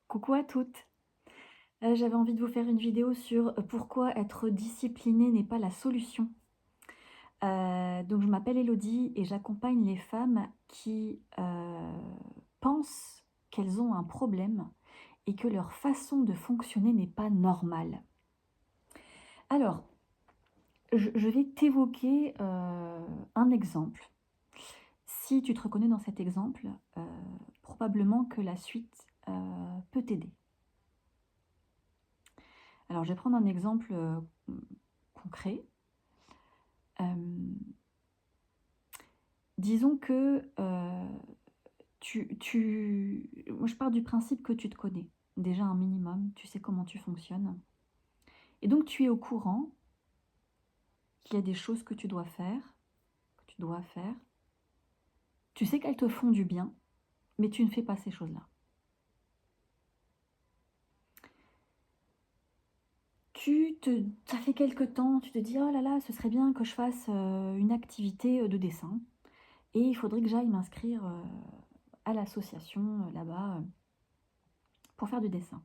Coucou à toutes. J'avais envie de vous faire une vidéo sur pourquoi être discipliné n'est pas la solution. Donc je m'appelle Elodie et j'accompagne les femmes qui pensent qu'elles ont un problème et que leur façon de fonctionner n'est pas normale. Alors, je vais t'évoquer un exemple. Si tu te reconnais dans cet exemple, probablement que la suite peut t'aider. Alors, je vais prendre un exemple concret. Disons que moi je pars du principe que tu te connais déjà un minimum, tu sais comment tu fonctionnes. Et donc tu es au courant qu'il y a des choses que tu dois faire, que tu dois faire. Tu sais qu'elles te font du bien, mais tu ne fais pas ces choses-là. Ça fait quelque temps, tu te dis oh là là, ce serait bien que je fasse une activité de dessin. Et il faudrait que j'aille m'inscrire à l'association là-bas pour faire du dessin.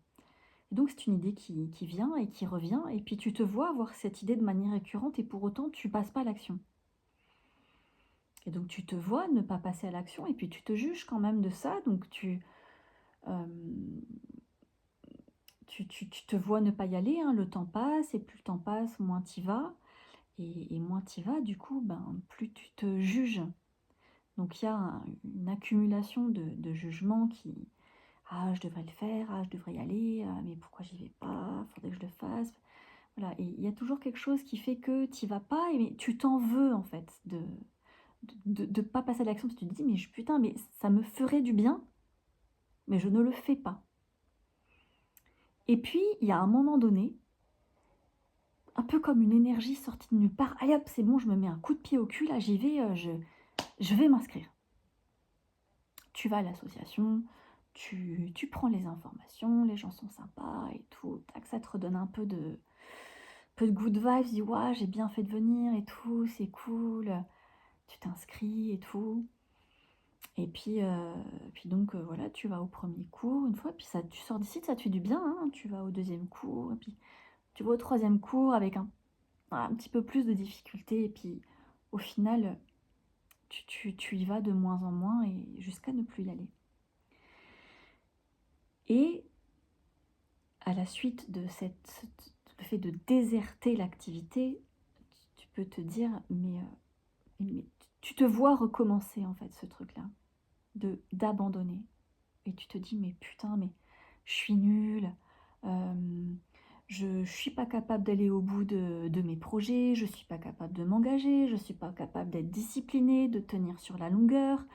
Et donc c'est une idée qui vient et qui revient, et puis tu te vois avoir cette idée de manière récurrente et pour autant tu passes pas à l'action. Et donc tu te vois ne pas passer à l'action et puis tu te juges quand même de ça, donc euh, tu te vois ne pas y aller, hein, le temps passe et plus le temps passe, moins tu y vas. Et moins tu y vas, du coup, ben, plus tu te juges. Donc il y a une accumulation de jugements qui, ah, je devrais le faire, ah, je devrais y aller, ah, mais pourquoi j'y vais pas, faudrait que je le fasse. Voilà, et il y a toujours quelque chose qui fait que tu y vas pas, et tu t'en veux en fait de pas passer à l'action, parce que tu te dis, mais putain, mais ça me ferait du bien, mais je ne le fais pas. Et puis, il y a un moment donné, un peu comme une énergie sortie de nulle part, allez hop, c'est bon, je me mets un coup de pied au cul, là j'y vais, je vais m'inscrire. Tu vas à l'association, tu prends les informations, les gens sont sympas et tout, tac, ça te redonne un peu de good vibes, dis ouais, j'ai bien fait de venir et tout, c'est cool, tu t'inscris et tout. Et puis donc voilà, tu vas au premier cours une fois, puis ça, tu sors d'ici, ça te fait du bien, hein, tu vas au deuxième cours, et puis tu vas au troisième cours avec un petit peu plus de difficulté, et puis au final, tu y vas de moins en moins et jusqu'à ne plus y aller. Et à la suite de le fait de déserter l'activité, tu peux te dire, mais tu te vois recommencer en fait ce truc-là, d'abandonner. Et tu te dis, mais putain, mais je suis nulle, je ne suis pas capable d'aller au bout de mes projets, je ne suis pas capable de m'engager, je ne suis pas capable d'être disciplinée, de tenir sur la longueur,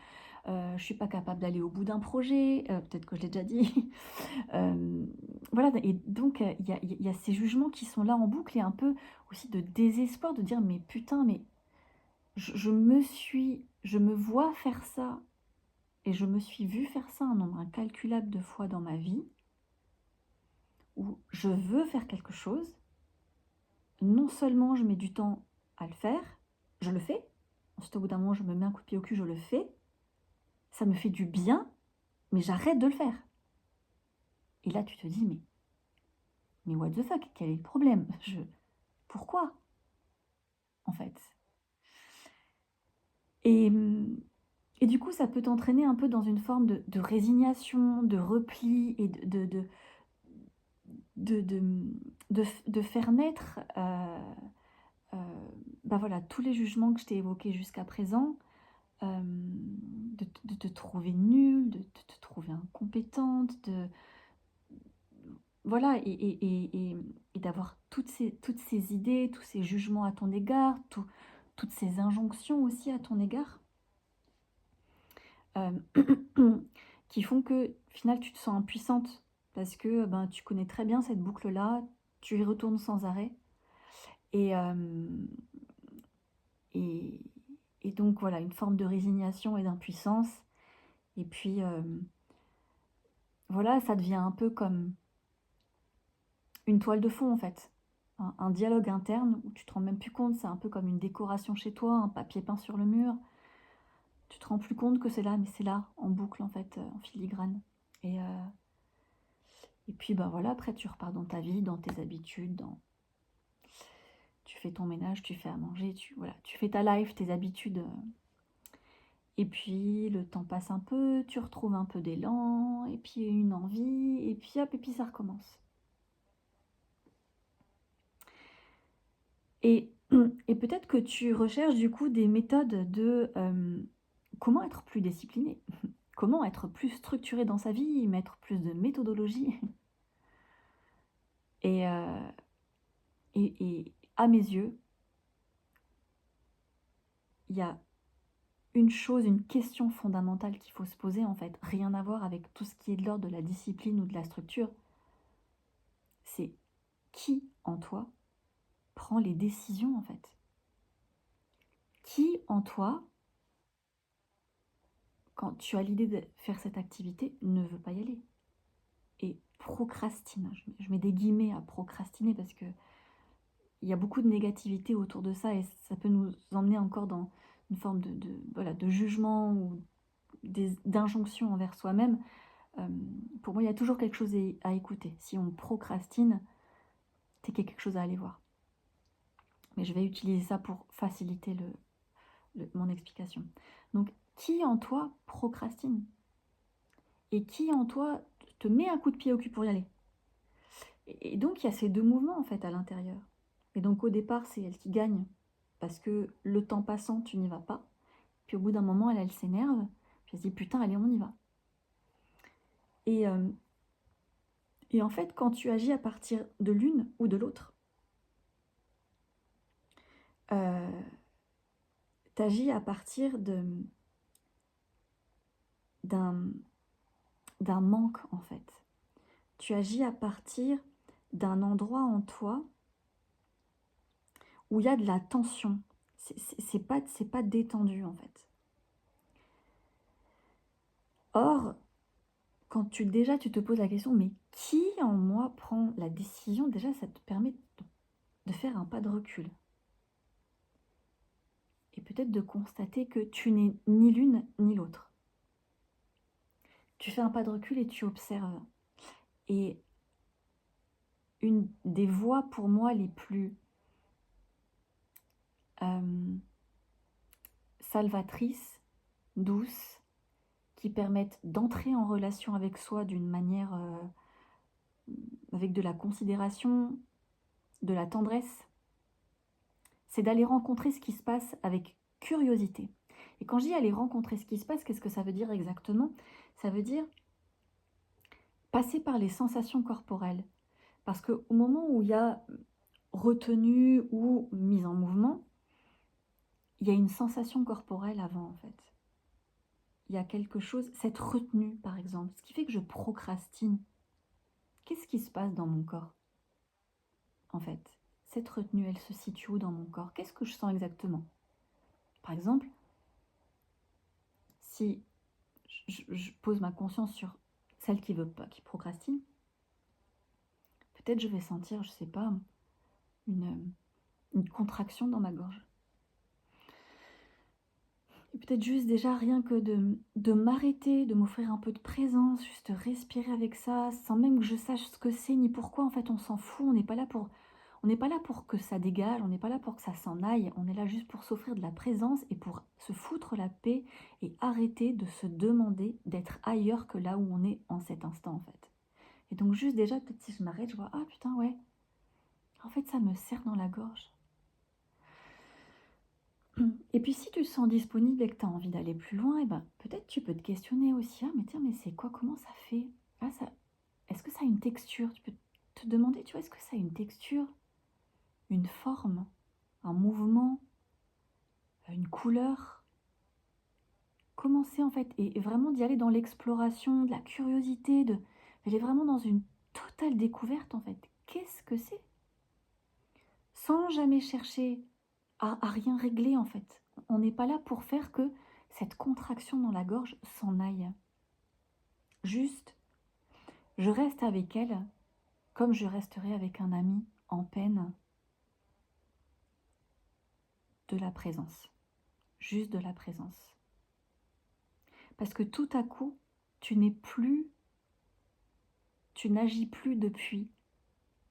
je ne suis pas capable d'aller au bout d'un projet, peut-être que je l'ai déjà dit. Voilà, et donc il y a ces jugements qui sont là en boucle, et un peu aussi de désespoir, de dire, mais putain, mais je me vois faire ça, et je me suis vue faire ça un nombre incalculable de fois dans ma vie, où je veux faire quelque chose, non seulement je mets du temps à le faire, je le fais, ensuite au bout d'un moment je me mets un coup de pied au cul, je le fais, ça me fait du bien, mais j'arrête de le faire. Et là tu te dis, mais what the fuck, quel est le problème? Pourquoi, en fait? Et, et du coup, ça peut t'entraîner un peu dans une forme de résignation, de repli, et de, de, de faire naître bah voilà, tous les jugements que je t'ai évoqués jusqu'à présent, de te trouver nulle, de te trouver incompétente, voilà, et d'avoir toutes ces idées, tous ces jugements à ton égard, toutes ces injonctions aussi à ton égard, euh, qui font que, au final, tu te sens impuissante, parce que ben, tu connais très bien cette boucle-là, tu y retournes sans arrêt, et, et, et donc voilà, une forme de résignation et d'impuissance, et puis voilà, ça devient un peu comme une toile de fond en fait, un dialogue interne où tu te rends même plus compte, c'est un peu comme une décoration chez toi, un papier peint sur le mur, tu te rends plus compte que c'est là, mais c'est là, en boucle en fait, en filigrane. Et, Et puis bah voilà, après tu repars dans ta vie, dans tes habitudes, tu fais ton ménage, tu fais à manger, voilà, tu fais ta life, tes habitudes. Et puis le temps passe un peu, tu retrouves un peu d'élan, et puis une envie, et puis hop, et puis ça recommence. Et, et peut-être que tu recherches du coup des méthodes de comment être plus discipliné, comment être plus structuré dans sa vie, mettre plus de méthodologie. Et, et à mes yeux, il y a une chose, une question fondamentale qu'il faut se poser en fait, rien à voir avec tout ce qui est de l'ordre de la discipline ou de la structure, c'est qui en toi prend les décisions en fait. Qui en toi, quand tu as l'idée de faire cette activité, ne veut pas y aller et procrastine. Je mets des guillemets à procrastiner parce que il y a beaucoup de négativité autour de ça et ça peut nous emmener encore dans une forme voilà, de jugement ou d'injonction envers soi-même. Pour moi, il y a toujours quelque chose à écouter. Si on procrastine, c'est qu'il y a quelque chose à aller voir. Mais je vais utiliser ça pour faciliter mon explication. Donc, qui en toi procrastine? Et qui en toi te met un coup de pied au cul pour y aller? Et donc, il y a ces deux mouvements en fait à l'intérieur. Et donc, au départ, c'est elle qui gagne parce que le temps passant, tu n'y vas pas. Puis au bout d'un moment, elle s'énerve. Puis elle se dit putain, allez, on y va. Et, et en fait, quand tu agis à partir de l'une ou de l'autre, tu agis à partir d'un manque en fait. Tu agis à partir d'un endroit en toi où il y a de la tension. C'est pas détendu en fait. Or, quand déjà tu te poses la question, mais qui en moi prend la décision? Déjà, ça te permet de faire un pas de recul. Et peut-être de constater que tu n'es ni l'une ni l'autre. Tu fais un pas de recul et tu observes. Et une des voies pour moi les plus salvatrices, douces, qui permettent d'entrer en relation avec soi d'une manière avec de la considération, de la tendresse, c'est d'aller rencontrer ce qui se passe avec curiosité. Et quand je dis aller rencontrer ce qui se passe, qu'est-ce que ça veut dire exactement? Ça veut dire passer par les sensations corporelles. Parce qu'au moment où il y a retenue ou mise en mouvement, il y a une sensation corporelle avant en fait. Il y a quelque chose, cette retenue par exemple, ce qui fait que je procrastine. Qu'est-ce qui se passe dans mon corps en fait? Cette retenue, elle se situe où dans mon corps? Qu'est-ce que je sens exactement? Par exemple, si je pose ma conscience sur celle qui veut pas, qui procrastine, peut-être je vais sentir, je sais pas, une contraction dans ma gorge. Et peut-être juste déjà rien que de m'arrêter, de m'offrir un peu de présence, juste respirer avec ça, sans même que je sache ce que c'est ni pourquoi. En fait, on s'en fout, on n'est pas là pour que ça dégage, on n'est pas là pour que ça s'en aille, on est là juste pour s'offrir de la présence et pour se foutre la paix et arrêter de se demander d'être ailleurs que là où on est en cet instant en fait. Et donc juste déjà, peut-être si je m'arrête, je vois, ah putain ouais, en fait ça me serre dans la gorge. Et puis si tu te sens disponible et que tu as envie d'aller plus loin, et ben, peut-être tu peux te questionner aussi, ah mais tiens, mais c'est quoi, comment ça fait? Ah, est-ce que ça a une texture? Tu peux te demander, tu vois, est-ce que ça a une texture, une forme, un mouvement, une couleur? Commencer en fait, et vraiment d'y aller dans l'exploration, de la curiosité, d'aller vraiment dans une totale découverte en fait. Qu'est-ce que c'est? Sans jamais chercher à rien régler en fait. On n'est pas là pour faire que cette contraction dans la gorge s'en aille. Juste, je reste avec elle comme je resterai avec un ami en peine, de la présence. Juste de la présence. Parce que tout à coup, tu tu n'agis plus depuis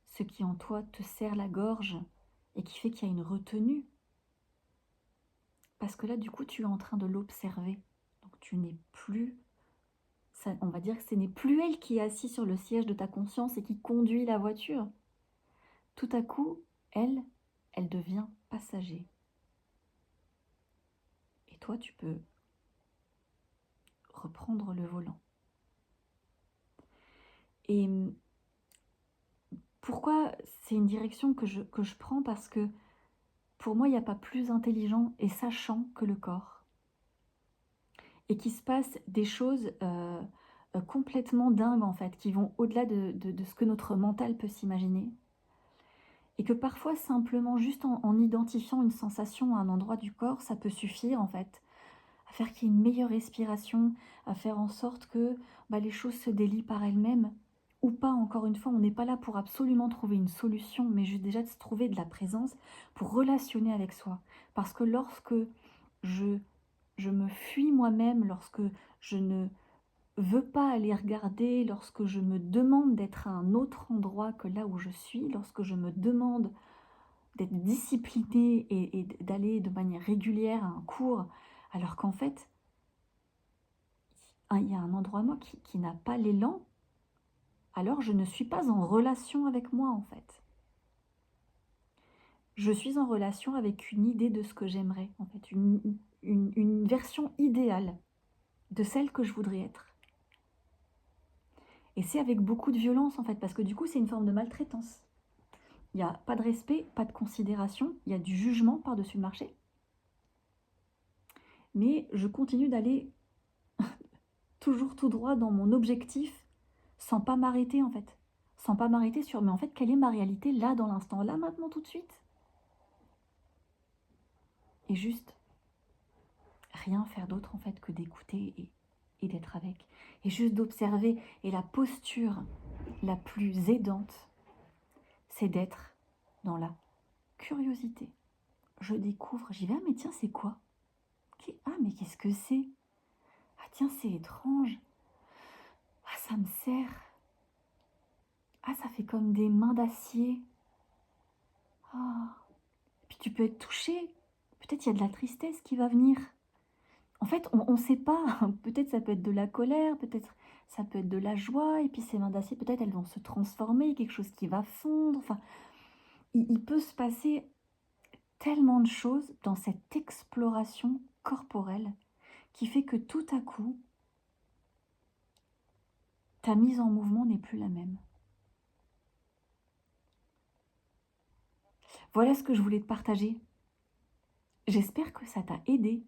ce qui en toi te serre la gorge et qui fait qu'il y a une retenue. Parce que là, du coup, tu es en train de l'observer. Donc tu n'es plus, ça, on va dire que ce n'est plus elle qui est assise sur le siège de ta conscience et qui conduit la voiture. Tout à coup, elle devient passager. Et toi, tu peux reprendre le volant. Et pourquoi c'est une direction que je prends? Parce que pour moi, il n'y a pas plus intelligent et sachant que le corps. Et qu'il se passe des choses complètement dingues, en fait, qui vont au-delà de ce que notre mental peut s'imaginer. Et que parfois, simplement, juste en identifiant une sensation à un endroit du corps, ça peut suffire, en fait, à faire qu'il y ait une meilleure respiration, à faire en sorte que les choses se délient par elles-mêmes. Ou pas, encore une fois, on n'est pas là pour absolument trouver une solution, mais juste déjà de se trouver de la présence pour relationner avec soi. Parce que lorsque je me fuis moi-même, lorsque je ne veux pas aller regarder, lorsque je me demande d'être à un autre endroit que là où je suis, lorsque je me demande d'être disciplinée et d'aller de manière régulière à un cours, alors qu'en fait, il y a un endroit de moi qui n'a pas l'élan, alors je ne suis pas en relation avec moi, en fait. Je suis en relation avec une idée de ce que j'aimerais, en fait, une version idéale de celle que je voudrais être. Et c'est avec beaucoup de violence, en fait, parce que du coup, c'est une forme de maltraitance. Il n'y a pas de respect, pas de considération, il y a du jugement par-dessus le marché. Mais je continue d'aller toujours tout droit dans mon objectif, sans pas m'arrêter, en fait. Sans pas m'arrêter sur, mais en fait, quelle est ma réalité là, dans l'instant, là, maintenant, tout de suite? Et juste rien faire d'autre, en fait, que d'écouter et d'être avec. Et juste d'observer. Et la posture la plus aidante, c'est d'être dans la curiosité. Je découvre, j'y vais, ah mais tiens, c'est quoi? Ah mais qu'est-ce que c'est? Ah tiens, c'est étrange. Ah, ça me serre. Ah, ça fait comme des mains d'acier. Ah. Puis tu peux être touché. Peut-être il y a de la tristesse qui va venir. En fait, on ne sait pas. Peut-être ça peut être de la colère, peut-être ça peut être de la joie. Et puis ces mains d'acier, peut-être elles vont se transformer, quelque chose qui va fondre. Enfin, il peut se passer tellement de choses dans cette exploration corporelle qui fait que tout à coup, ta mise en mouvement n'est plus la même. Voilà ce que je voulais te partager. J'espère que ça t'a aidé.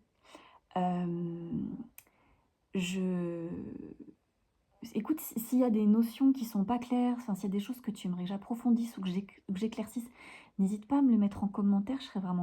Écoute, s'il y a des notions qui sont pas claires, enfin, s'il y a des choses que tu aimerais que j'approfondisse ou que j'éclaircisse, n'hésite pas à me le mettre en commentaire, je serais vraiment